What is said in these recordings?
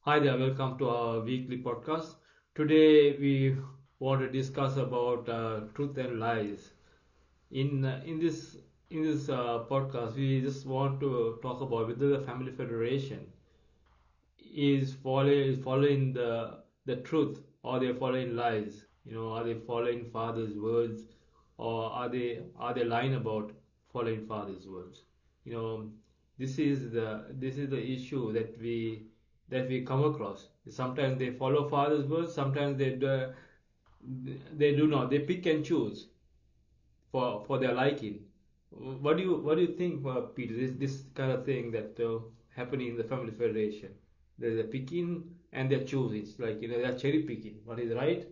Hi there, welcome to our weekly podcast. Today we want to discuss about truth and lies. In this podcast, we just want to talk about whether the family federation is following the truth, or they're following lies. Are they following father's words, or are they lying about following father's words? You know, this is the issue that we come across. Sometimes they follow father's words, sometimes they do not. They pick and choose for their liking. What do you think, Peter? This kind of thing that happening in the family federation. There's a picking and they're choosing. It's like they're cherry picking what is right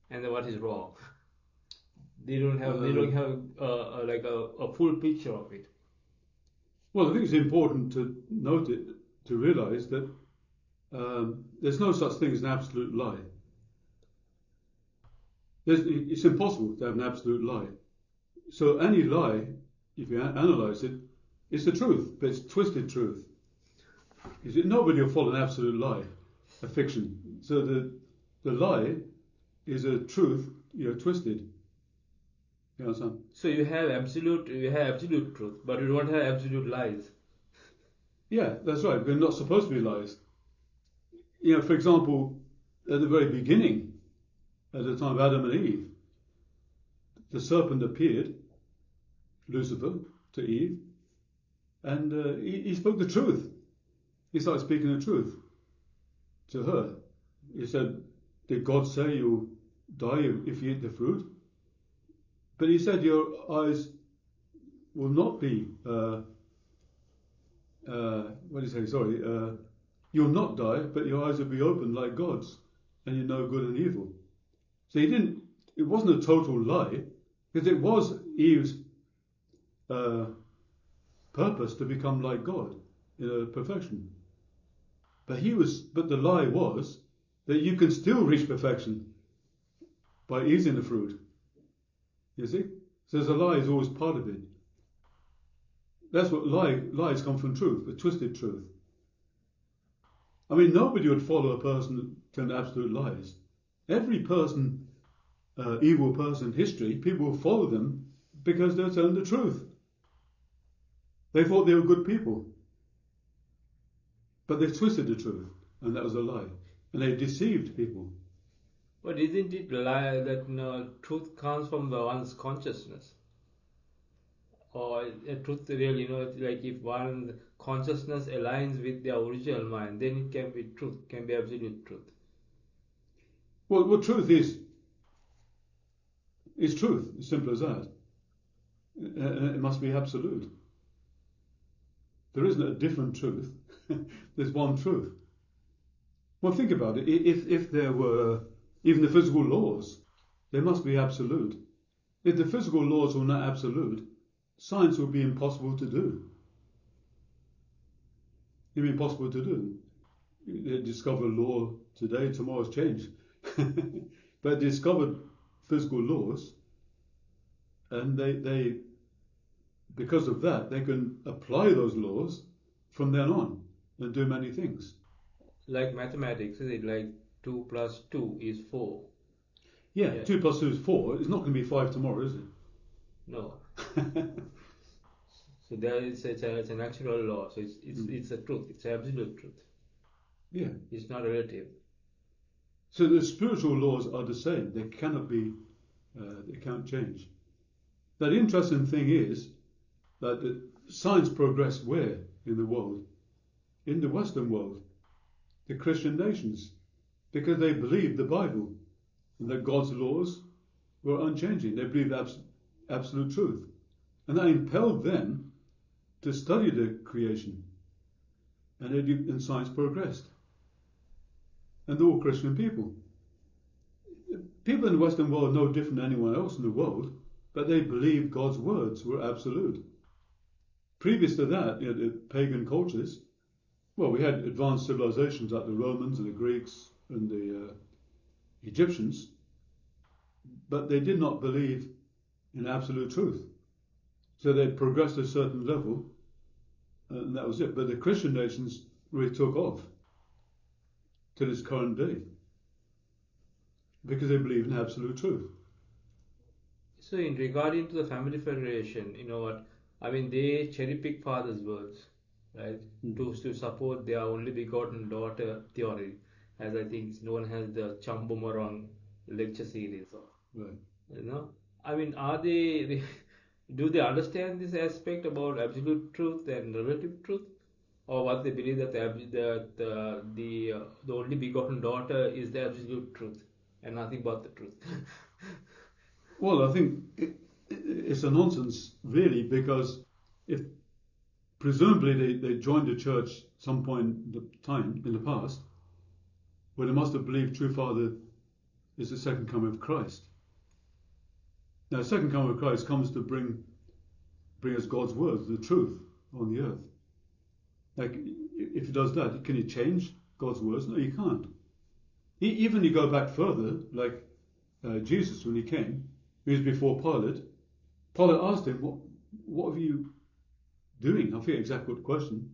and then what is wrong. They don't have like a full picture of it. Well, I think it's important to note it, to realize that there's no such thing as an absolute lie. It's impossible to have an absolute lie. So any lie, if you analyze it, it's the truth, but it's twisted truth. You see, nobody will follow an absolute lie, a fiction. So the lie is a truth, twisted. You understand? So you have absolute truth, but you don't have absolute lies. Yeah, that's right. They're not supposed to be lies. For example, at the very beginning, at the time of Adam and Eve, the serpent appeared, Lucifer, to Eve, and he spoke the truth. He started speaking the truth to her. He said, "Did God say you'll die if you eat the fruit?" But he said, "Your eyes will not be, what did he say? Sorry, you'll not die, but your eyes will be open like God's, and you know good and evil." So it wasn't a total lie, because it was Eve's purpose to become like God, perfection. But the lie was that you can still reach perfection by eating the fruit. You see? So the lie is always part of it. That's what lies come from truth, a twisted truth. I mean, nobody would follow a person telling absolute lies. Every person, evil person in history, people will follow them because they're telling the truth. They thought they were good people. But they twisted the truth, and that was a lie. And they deceived people. But isn't it lie that truth comes from the one's consciousness? Or a truth really, it's like if one consciousness aligns with their original mind, then it can be truth, can be absolute truth. Well, truth is truth, as simple as that. It must be absolute. There isn't a different truth. There's one truth. Well, think about it. If there were even the physical laws, they must be absolute. If the physical laws were not absolute, science would be impossible to do. It would be impossible to do. They discover a law today, tomorrow's changed. But they discovered physical laws, and they because of that, they can apply those laws from then on and do many things. Like mathematics, is it like 2 plus 2 is 4? Yeah, 2 plus 2 is 4. It's not going to be 5 tomorrow, is it? No. So there is it's a natural law. So it's a truth. It's absolute truth. Yeah. It's not relative. So the spiritual laws are the same. They cannot be. They can't change. But the interesting thing is that science progressed where in the world? In the Western world, the Christian nations, because they believed the Bible and that God's laws were unchanging. They believed absolute truth, and that impelled them to study the creation, and science progressed. And they're all Christian people. People in the Western world are no different than anyone else in the world, but they believed God's words were absolute. Previous to that, the pagan cultures, well, we had advanced civilizations like the Romans and the Greeks and the Egyptians, but they did not believe in absolute truth. So they progressed to a certain level, and that was it. But the Christian nations really took off. to this current day, because they believe in absolute truth. So in regarding to the family federation, I mean, they cherry pick father's words, right, to support their only begotten daughter theory, as I think no one has the Chambumarang lecture series. Right. I mean, are they do they understand this aspect about absolute truth and relative truth, or what they believe that the only begotten daughter is the absolute truth and nothing but the truth? Well, I think it's a nonsense, really, because if presumably they joined the church some point in the past, where they must have believed true Father is the second coming of Christ. Now, the second coming of Christ comes to bring us God's words, the truth, on the earth. Like, if he does that, can he change God's words? No, you can't. Even you go back further, like Jesus, when he came, he was before Pilate. Pilate asked him, what are you doing? I forget exactly what the question.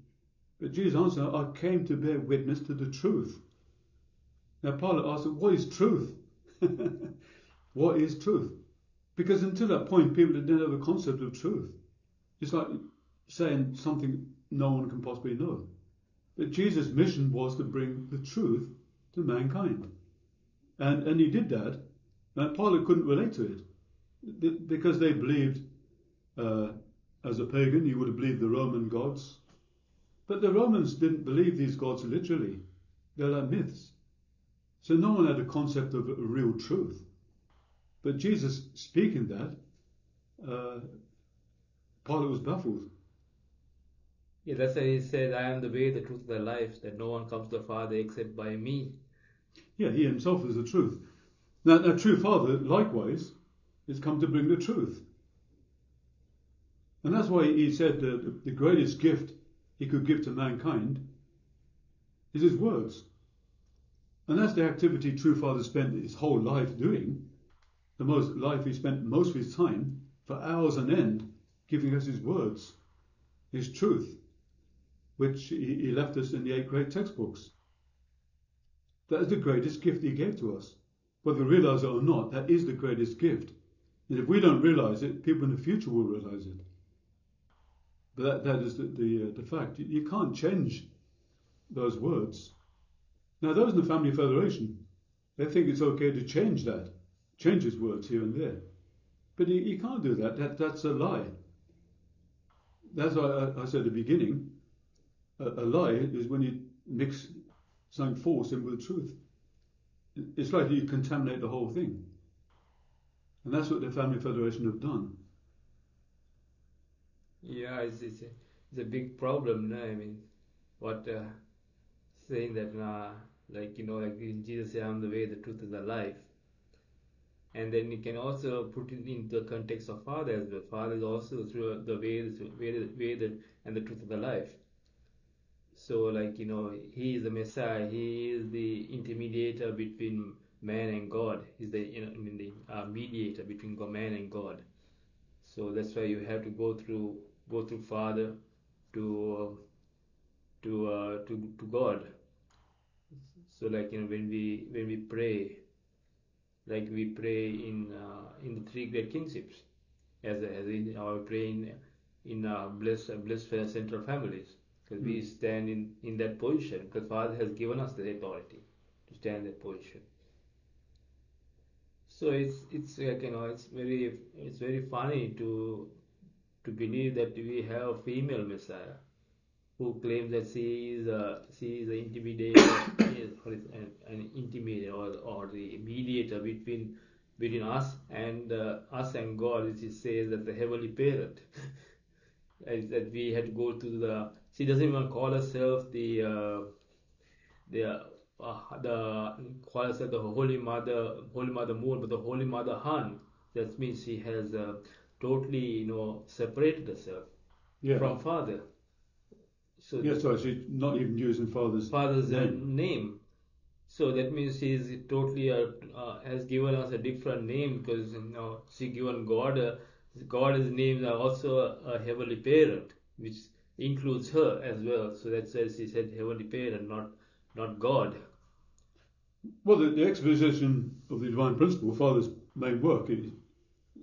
But Jesus answered, I came to bear witness to the truth. Now Pilate asked him, what is truth? What is truth? Because until that point, people didn't have a concept of truth. It's like saying something no one can possibly know. But Jesus' mission was to bring the truth to mankind. And he did that. And Pilate couldn't relate to it. Because they believed, as a pagan, you would have believed the Roman gods. But the Romans didn't believe these gods literally. They're like myths. So no one had a concept of a real truth. But Jesus speaking that, Pilate was baffled. Yeah, that's why he said, I am the way, the truth, and the life, that no one comes to the Father except by me. Yeah, he himself is the truth. Now, a true Father, likewise, is come to bring the truth. And that's why he said the greatest gift he could give to mankind is his words. And that's the activity true Father spent his whole life doing. He spent most of his time, for hours on end, giving us his words, his truth, which he left us in the 8 great textbooks. That is the greatest gift he gave to us. Whether we realize it or not, that is the greatest gift. And if we don't realize it, people in the future will realize it. But that is the fact. You can't change those words. Now, those in the Family Federation, they think it's okay to change his words here and there. But you can't do that. That's a lie. That's why I said at the beginning, a lie is when you mix something false in with the truth. It's like you contaminate the whole thing. And that's what the Family Federation have done. Yeah, it's a big problem, no? I mean, what saying that, like in Jesus said, I'm the way, the truth, and the life. And then you can also put it into the context of Father as well. Father is also through the way, and the truth, and the life. So, like, he is the Messiah. He is the intermediator between man and God. He's the mediator between man and God. So that's why you have to go through Father to God. So, like, when we pray, like we pray in the 3 great kingships, as in our praying in blessed central families, because we stand in that position, because Father has given us the authority to stand in that position. So it's like it's very funny to believe that we have a female Messiah who claims that she is an intimidator an intermediate or the mediator between us and God, which it says that the heavenly parent that we had to go to she doesn't even call herself the call herself the Holy Mother Moon, but the Holy Mother Han. That means she has totally separated herself from Father. So she's not even using Father's name. So that means she is totally has given us a different name, because she given God's names are also a heavenly parent, which includes her as well. So that's why she said heavenly parent, not God. Well, the exposition of the divine principle, Father's main work, he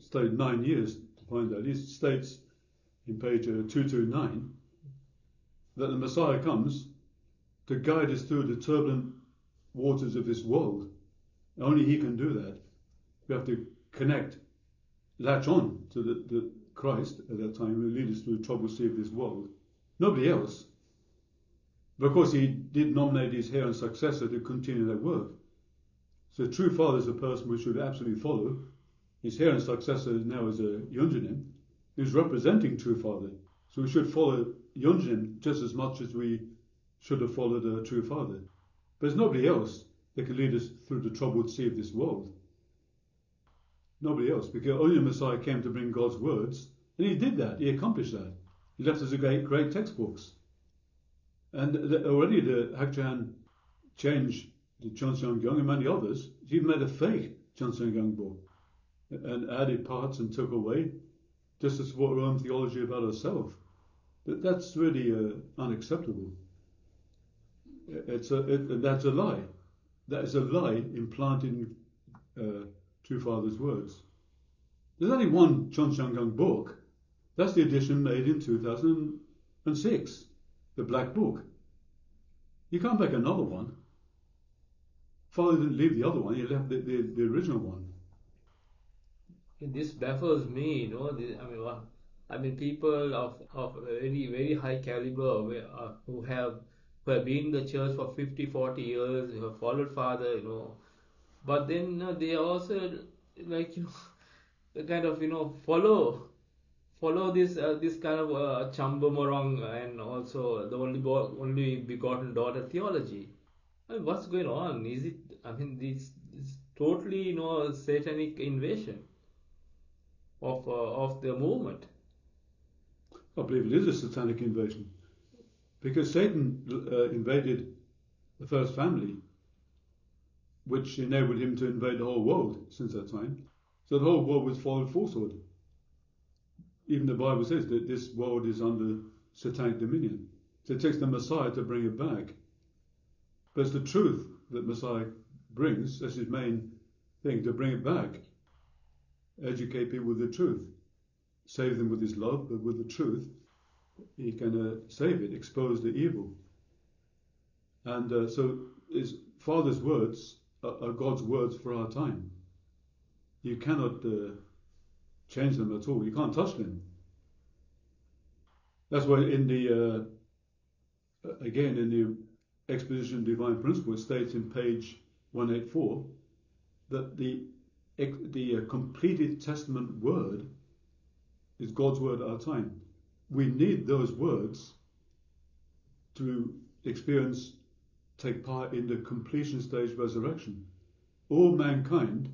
studied 9 years to find that. He states in page 229 that the Messiah comes to guide us through the turbulent waters of this world. Only he can do that. We have to latch on to the Christ at that time, who will lead us through the troubled sea of this world. Nobody else. But of course, he did nominate his heir and successor to continue that work. So the true father is a person we should absolutely follow. His heir and successor now is a Yonjanim, who's representing true father. So we should follow Yonjanim just as much as we should have followed a true father. But there's nobody else that can lead us through the troubled sea of this world. Nobody else, because only the Messiah came to bring God's words, and he did that. He accomplished that. He left us great textbooks. And already the Hakchan changed the Cheonseongyong and many others. He even made a fake Cheonseongyong book and added parts and took away just to support our own theology about ourselves. But that's really unacceptable. That's a lie. That is a lie implanting True Father's words. There's only one Cheonseongyong book. That's the edition made in 2006, the Black Book. You can't make another one. Father didn't leave the other one, he left the original one. This baffles me, you know. I mean, people of very, very high caliber who have been in the church for 50, 40 years, who have followed Father, you know. But then they also, like, you know, kind of, you know, follow this kind of Chambamorong and also the only begotten daughter theology. I mean, what's going on? Is it? I mean, this totally, you know, satanic invasion of the movement. I believe it is a satanic invasion, because Satan invaded the first family, which enabled him to invade the whole world since that time. So the whole world was followed falsehood. Even the Bible says that this world is under satanic dominion. So it takes the Messiah to bring it back. But it's the truth that Messiah brings. That's his main thing, to bring it back. Educate people with the truth. Save them with his love, but with the truth, he can save it, expose the evil. And so his Father's words are God's words for our time. You cannot change them at all. You can't touch them. That's why in the Exposition of Divine Principle, it states in page 184 that the completed Testament word is God's word at our time. We need those words to take part in the completion stage resurrection. All mankind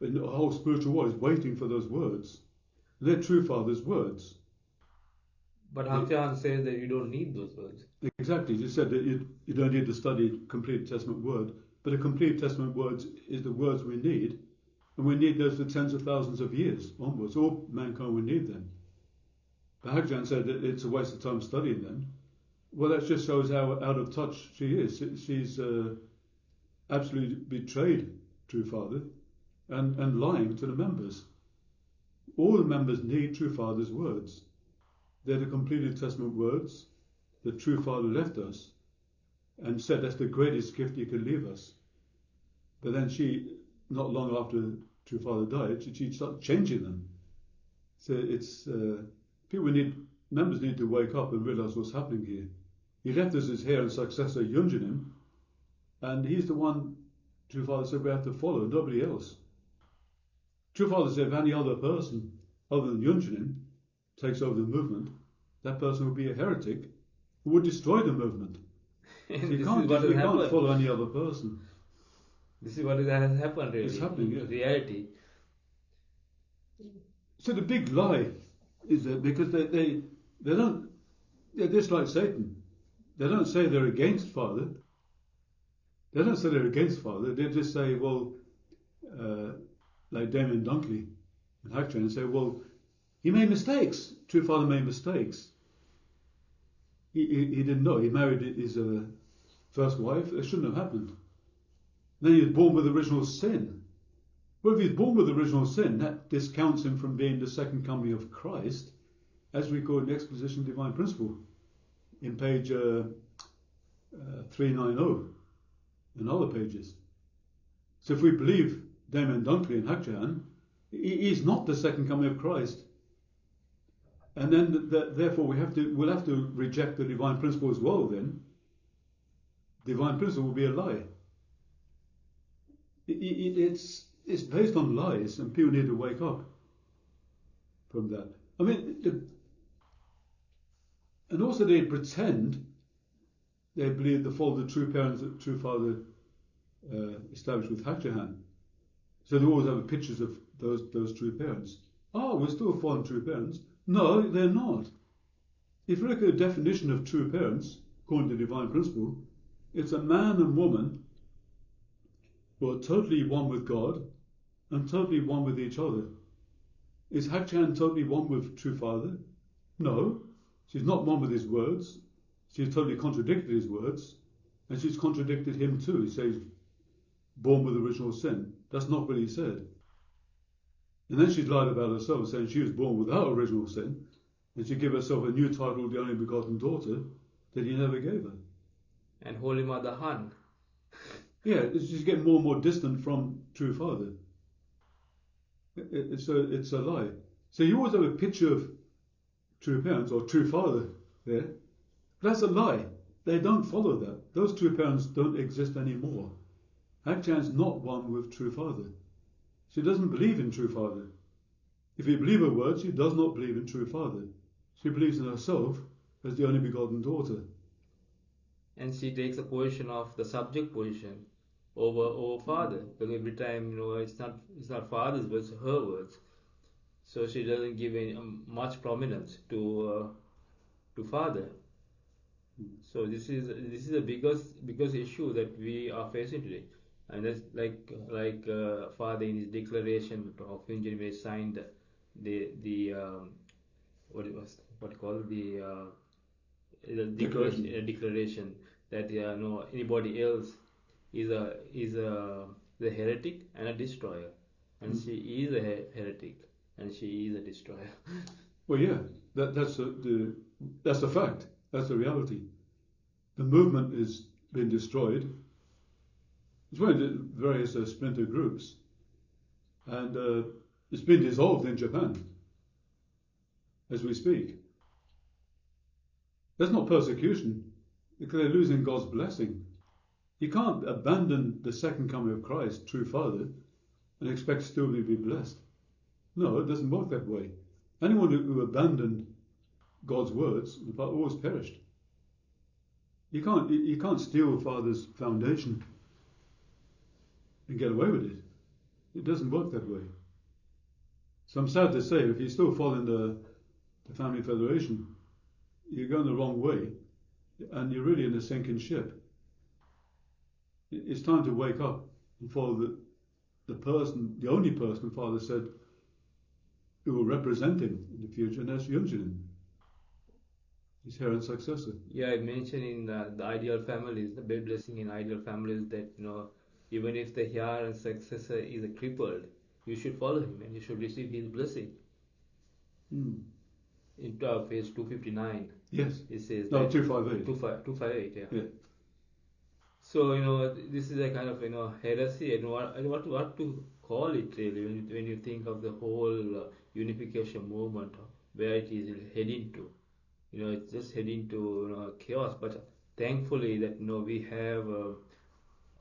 in the whole spiritual world is waiting for those words. They're true Father's words. But Hakchan says that you don't need those words. Exactly. You said that you don't need to study complete Testament word, but a complete Testament words is the words we need, and we need those for tens of thousands of years onwards. All mankind will need them. But Hakchan said that it's a waste of time studying them. Well, that just shows how out of touch she is. She's absolutely betrayed True Father and lying to the members. All the members need True Father's words. They're the completed Testament words that True Father left us and said that's the greatest gift he could leave us. But then she, not long after True Father died, she started changing them. So it's members need to wake up and realize what's happening here. He left us his heir and successor Yonjanim, and he's the one True Father said we have to follow, nobody else. True Father said if any other person other than Yonjanim takes over the movement, that person would be a heretic who would destroy the movement. So you can't follow any other person. This is what has happened, really. It's happening, yeah. Reality. So the big lie is that because they don't, they're just like Satan. They don't say they're against Father. They don't say they're against Father. They just say, well, like Damien Dunkley and Hakchan, and say, well, he made mistakes. True Father made mistakes. He didn't know. He married his first wife. It shouldn't have happened. Then he was born with original sin. Well, if he's born with original sin, that discounts him from being the second coming of Christ, as we go in the Exposition of Divine Principle in page 390 and other pages. So if we believe Damon Dunkley and Hakjan, he's not the second coming of Christ. And then therefore we'll have to reject the divine principle as well then. Divine principle will be a lie. It's based on lies, and people need to wake up from that. I mean, and also they pretend they believe the true parents, the true father established with Hakjahan. So they always have pictures of those true parents. Oh, we're still fallen true parents. No, they're not. If you look at the definition of true parents, according to divine principle, it's a man and woman who are totally one with God and totally one with each other. Is Hakjan totally one with true father? No. She's not one with his words. She's totally contradicted his words, and she's contradicted him too. He says, born with original sin. That's not what he said. And then she's lied about herself, saying she was born without original sin, and she gave herself a new title, the Only Begotten Daughter, that he never gave her. And Holy Mother Han. Yeah, she's getting more and more distant from true father. It's a lie. So you always have a picture of true parents or true father there. That's a lie. They don't follow that. Those true parents don't exist anymore. Hakjan's not one with true father. She doesn't believe in true father. If you believe her words, she does not believe in true father. She believes in herself as the only begotten daughter. And she takes a position of the subject position over father. Because every time, it's not father's words, her words. So she doesn't give any, much prominence to father. So this is the biggest issue that we are facing today, and that's like Father in his declaration of Injil, when he signed the what you call the declaration that no anybody else is the heretic and a destroyer, and she is a heretic and she is a destroyer. Well, yeah, that's a fact. That's the reality. The movement is been destroyed. It's went into various splinter groups, and it's been dissolved in Japan as we speak. That's not persecution, because they're losing God's blessing. You can't abandon the second coming of Christ, true Father, and expect still to be blessed. No, it doesn't work that way. Anyone who abandoned God's words will always perished. You can't steal Father's foundation and get away with it. It doesn't work that way. So I'm sad to say, if you still fall in the family federation, you're going the wrong way, and you're really in a sinking ship. It's time to wake up and follow the only person Father said who will represent him in the future, and that's Yunjin, his heir and successor. Yeah, I mentioned in the ideal families, the big blessing in ideal families, that even if the heir and successor is a crippled, you should follow him and you should receive his blessing. In page 259. Yes. It says no 258. 258. Yeah. Yeah. So this is a kind of heresy, and what to call it really when you think of the whole unification movement, where it is heading to. It's just heading to chaos. But thankfully that we have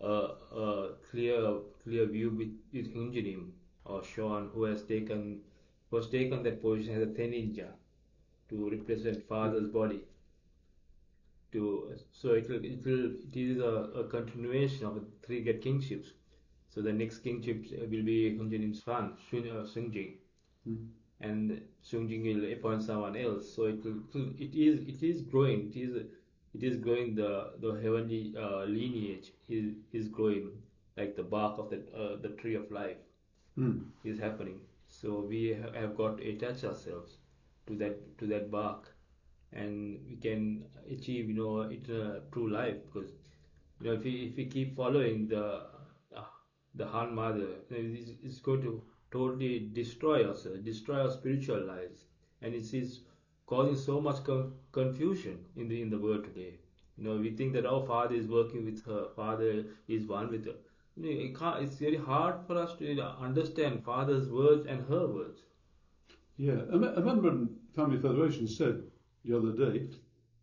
a clear view with Hinjanim or Sean, who has taken that position as a Teninja to represent Father's body. So it is a continuation of the three great kingships. So the next kingship will be Hinjanim's son, Sungjing. And Sungjing will appoint someone else. So it is growing. It is growing. The heavenly lineage is growing, like the bark of the tree of life is happening. So we have got to attach ourselves to that bark, and we can achieve true life. Because if we keep following the the Han mother, is going to totally destroy us, destroy our spiritual lives, and it's causing so much confusion in the world today. We think that our Father is working with her, Father is one with her. It's very hard for us to understand Father's words and her words. Yeah, a member of Family Federation said the other day,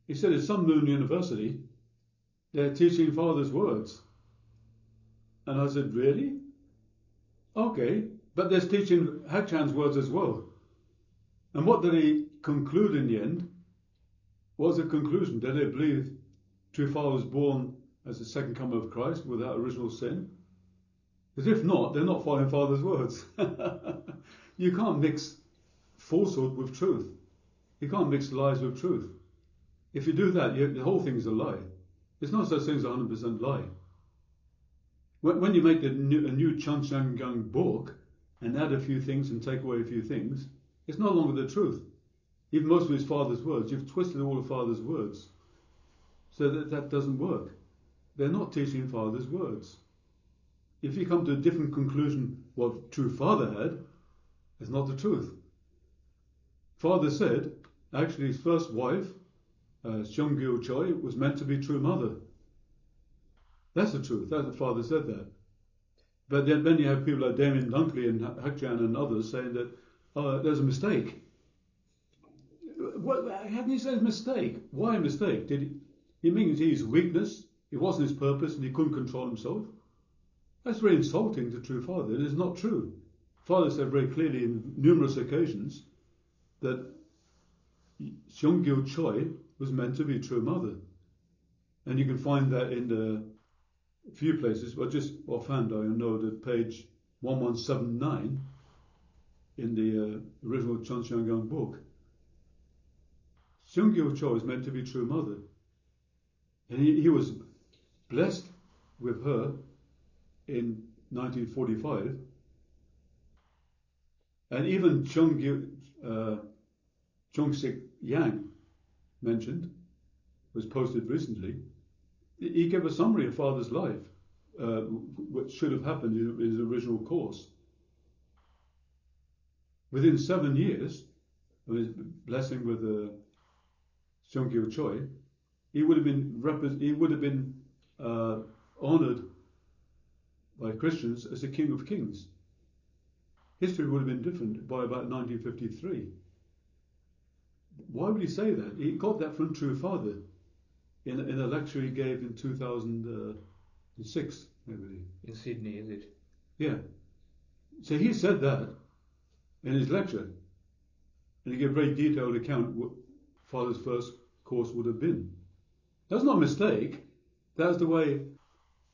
he said at some Moon University, they're teaching Father's words. And I said, really? Okay, but they're teaching Hachan's words as well. And what did he conclude in the end? What was the conclusion? Did they believe true Father was born as the second coming of Christ without original sin? Because if not, they're not following Father's words. You can't mix falsehood with truth. You can't mix lies with truth. If you do that, the whole thing is a lie. It's not such thing as a 100% lie. When you make a new Chanshangang book and add a few things and take away a few things, it's no longer the truth. Even most of his Father's words, you've twisted all of Father's words. So that doesn't work. They're not teaching Father's words. If you come to a different conclusion what true Father had, it's not the truth. Father said, actually his first wife, Seonggil Choi, was meant to be true mother. That's the truth. That's the Father said that. But then you have people like Damien Dunkley and Hakchan and others saying that there's a mistake. How can you say it's a mistake? Why a mistake? He means his weakness, it wasn't his purpose and he couldn't control himself? That's very insulting to true Father. It is not true. Father said very clearly in numerous occasions that Seonggil Choi was meant to be true mother. And you can find that in a few places. Well, just offhand, I know that page 1179 in the original Chanshangang book, Seonggil Choi is meant to be true mother. And he was blessed with her in 1945. And even Chung-sik Yang mentioned, was posted recently, he gave a summary of Father's life, what should have happened in his original course. Within 7 years of his blessing with Seonggil Choi, he would have been honoured by Christians as the King of Kings. History would have been different by about 1953. Why would he say that? He got that from True Father in a lecture he gave in 2006, I believe. In Sydney, is it? Yeah. So he said that in his lecture, and he gave a very detailed account what Father's first course would have been. That's not a mistake. That's the way.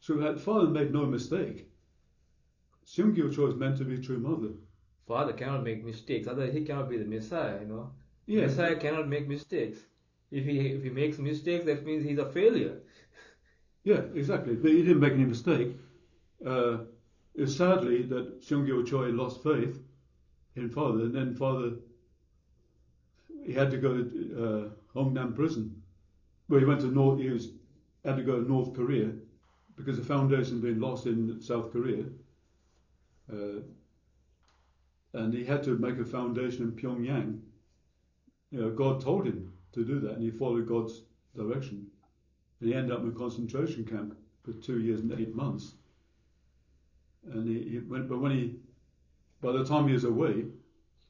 So Father made no mistake. Seonggil Choi is meant to be true mother. Father cannot make mistakes, otherwise he cannot be the Messiah, Yeah. Messiah cannot make mistakes. If he makes mistakes, that means he's a failure. Yeah, exactly. But he didn't make any mistake. It's sadly that Seonggil Choi lost faith in Father, and then Father, he had to go to Hongnam prison. Well, he had to go to North Korea because the foundation had been lost in South Korea. And he had to make a foundation in Pyongyang. God told him to do that, and he followed God's direction. And he ended up in a concentration camp for 2 years and 8 months. And by the time he was away,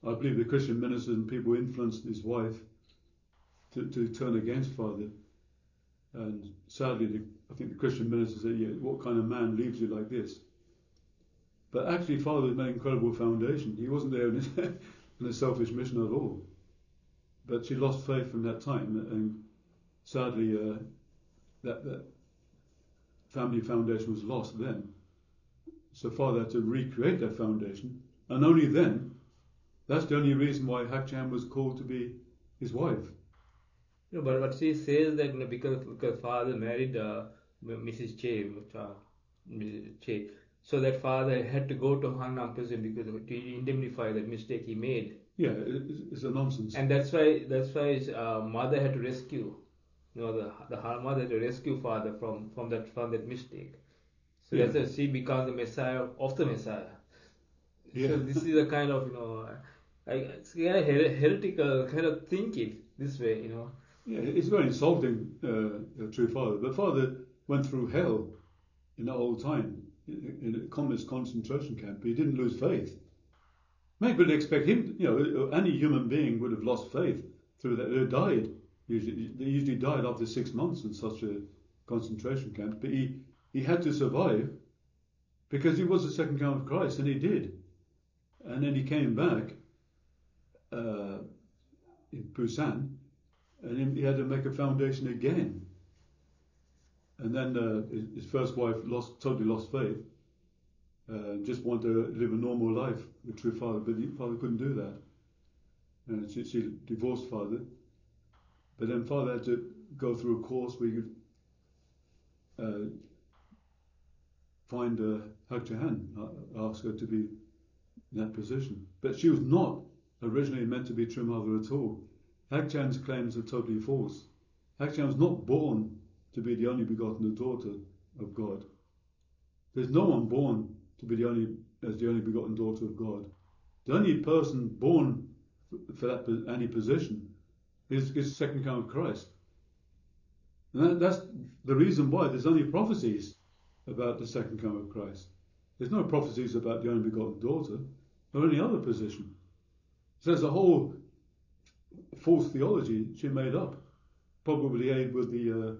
I believe the Christian ministers and people influenced his wife to turn against Father. And sadly, I think the Christian minister said, yeah, what kind of man leaves you like this? But actually, Father made an incredible foundation. He wasn't there in a selfish mission at all. But she lost faith from that time, and sadly, that family foundation was lost then. So Father had to recreate that foundation, and only then, that's the only reason why Hakchan was called to be his wife. But she says that because Father married Mrs. Che, so that Father had to go to Hangnam prison because to indemnify that mistake he made. Yeah, it's a nonsense. And that's why his mother had to rescue, the mother had to rescue Father from that mistake. So Yeah. that's why she becomes the Messiah of the Messiah. Yeah. So this is a kind of, it's kind of heretical kind of thinking this way, Yeah, it's very insulting, a true father. The father went through hell in that whole time in a communist concentration camp. He didn't lose faith. Maybe would expect him, any human being would have lost faith through that. They died. They usually died after 6 months in such a concentration camp. But he had to survive because he was the second coming of Christ, and he did. And then he came back uh, in Busan, and he had to make a foundation again. And then his first wife totally lost faith, just wanted to live a normal life with true father, but father couldn't do that. And she divorced father, but then father had to go through a course where he could find Hak Jahan, ask her to be in that position. But she was not originally meant to be true mother at all. Hak Jahan's claims are totally false. Hak Jahan was not born to be the only begotten daughter of God. There's no one born to be as the only begotten daughter of God. The only person born for any position is second coming of Christ. And that's the reason why there's only prophecies about the second coming of Christ. There's no prophecies about the only begotten daughter or any other position. So there's a whole false theology she made up, probably aid with the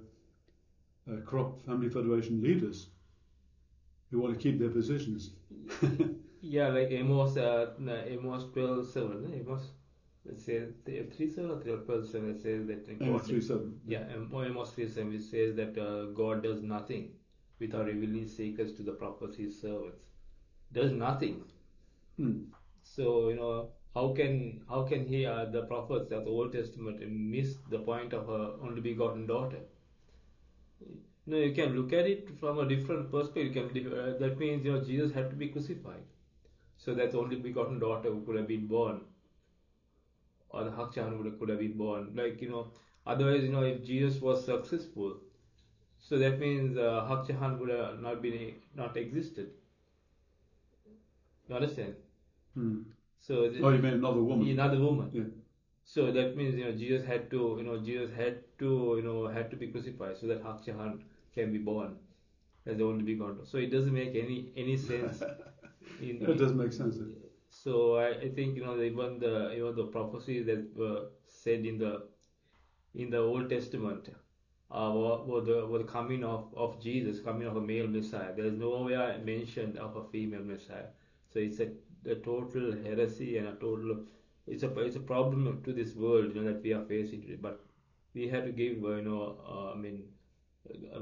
corrupt Family Federation leaders who want to keep their positions. Yeah, like Amos 12:7, Amos, let's say 3:7 or 12:7, it says that Amos 3:7. Yeah, Amos 3:7, it says that God does nothing without revealing secrets to the prophets, his servants. Does nothing. So how can he the prophets of the Old Testament miss the point of her only begotten daughter? You can look at it from a different perspective. That means Jesus had to be crucified, so that the only begotten daughter could have been born, or the Hakchan could have been born. Otherwise, if Jesus was successful, so that means Hakchan would have not existed. You understand? So Oh, you mean another woman? Another woman. Yeah. So that means Jesus had to be crucified so that Hakchan can be born as the only begotten. So it doesn't make any sense. It doesn't make sense. So I think even the prophecies that were said in the Old Testament were the coming of Jesus, coming of a male Messiah. There is nowhere mention of a female Messiah. So it's a total heresy and it's a problem to this world that we are facing today. But we have to give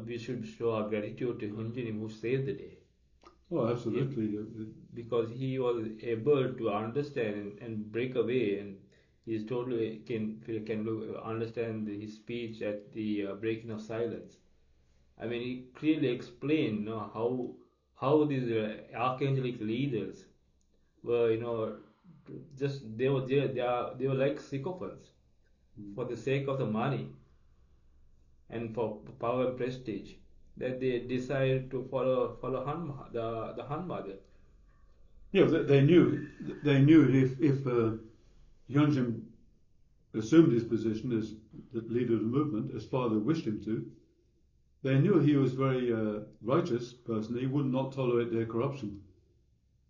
we should show our gratitude to Him who saved the day. Oh, absolutely. Because he was able to understand and break away, and he's totally can understand his speech at the breaking of silence. I mean, he clearly explained how these archangelic leaders were just they were like sycophants for the sake of the money and for power and prestige, that they decided to follow the Han mother. Yeah, they knew if Hyunjin assumed his position as the leader of the movement, as father wished him to, they knew he was a very righteous person. He would not tolerate their corruption.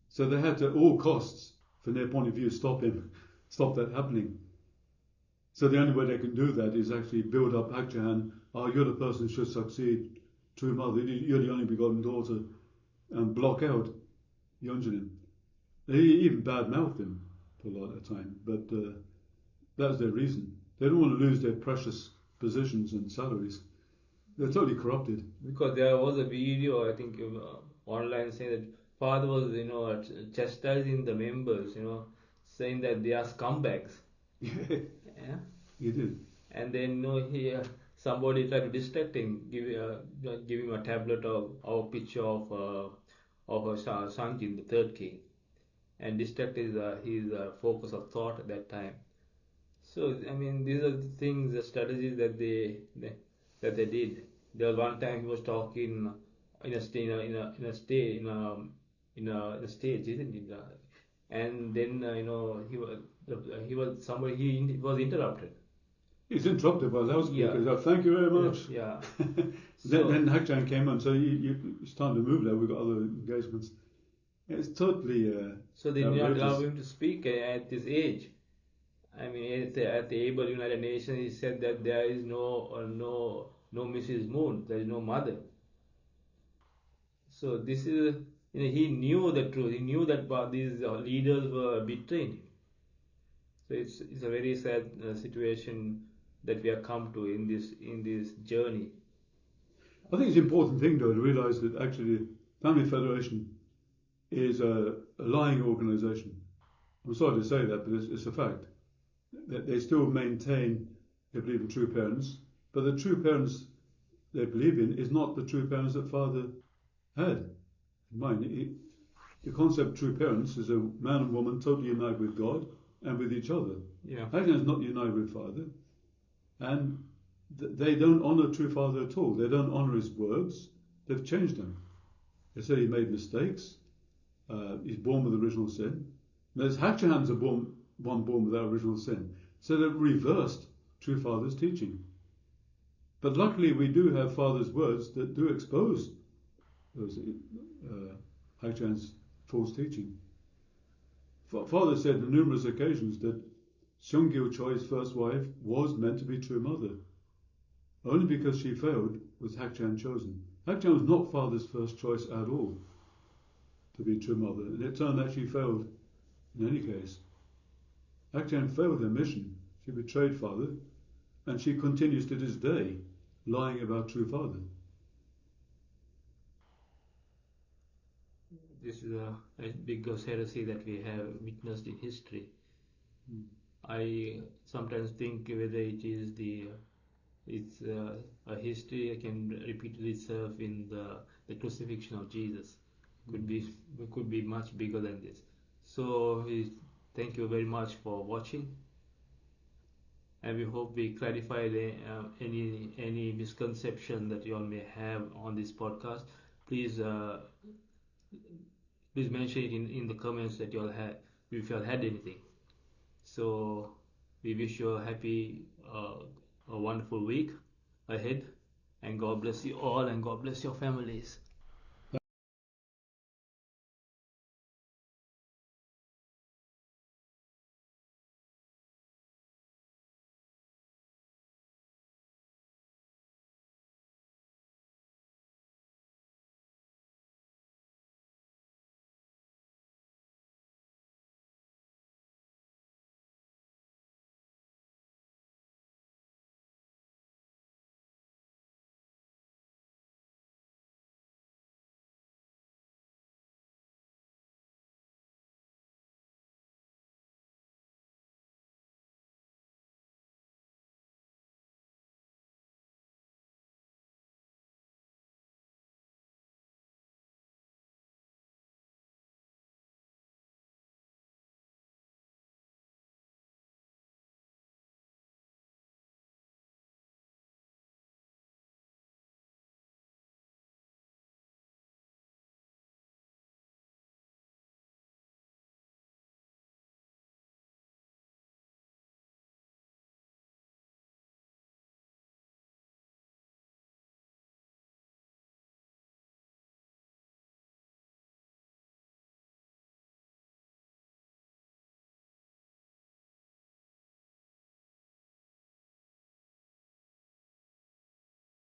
So they had to, at all costs, from their point of view, stop that happening. So the only way they can do that is actually build up Hakjahan. Oh, you're the person who should succeed. True mother, you're the only begotten daughter, and block out Hyunjin. They even badmouthed him for a lot of time, but that was their reason. They don't want to lose their precious positions and salaries. They're totally corrupted. Because there was a video, I think, online saying that father was, chastising the members, saying that they are scumbags. Yeah. He did. And then, somebody tried to distract him, give him a tablet of our picture of Sanjin, the third king, and distract his focus of thought at that time. So I mean, these are the things, the strategies that they did. There was one time he was talking in a state in a state in a stage, isn't it? And then he was somewhere he was interrupted. He's interrupted by loudspeakers. Yeah, Oh, thank you very much. yeah. Then Hakchan came on, so it's time to move now. We've got other engagements. It's totally So they did not allow outrageous. him to speak at this age. I mean, at the able United Nations, he said that there is no Mrs. Moon, there is no mother. So this is, he knew the truth. He knew that these leaders were betraying him. So it's a very sad situation that we have come to in this journey. I think it's an important thing, though, to realise that actually Family Federation is a lying organisation. I'm sorry to say that, but it's a fact. That they still maintain they believe in true parents, but the true parents they believe in is not the true parents that Father had in mind. The concept of true parents is a man and woman totally united with God and with each other. Yeah. Hagman is not united with Father, and they don't honour true Father at all. They don't honour his words. They've changed them. They say he made mistakes. He's born with original sin. Whereas Hakchan's are one born without original sin. So they've reversed true Father's teaching. But luckily we do have Father's words that do expose those Hakchan's false teaching. Father said on numerous occasions that Seonggil Choi's first wife was meant to be true mother. Only because she failed was Hakchan chosen. Hakchan was not Father's first choice at all to be true mother, and it turned out she failed in any case. Hakchan failed her mission. She betrayed Father, and she continues to this day lying about true Father. This is a biggest heresy that we have witnessed in history. I sometimes think whether it's a history that can repeat itself in the crucifixion of Jesus. Could be much bigger than this. So thank you very much for watching, and we hope we clarified any misconception that you all may have on this podcast. Please mention it in the comments that you all had, if you all had anything. So we wish you a happy, a wonderful week ahead, and God bless you all, and God bless your families.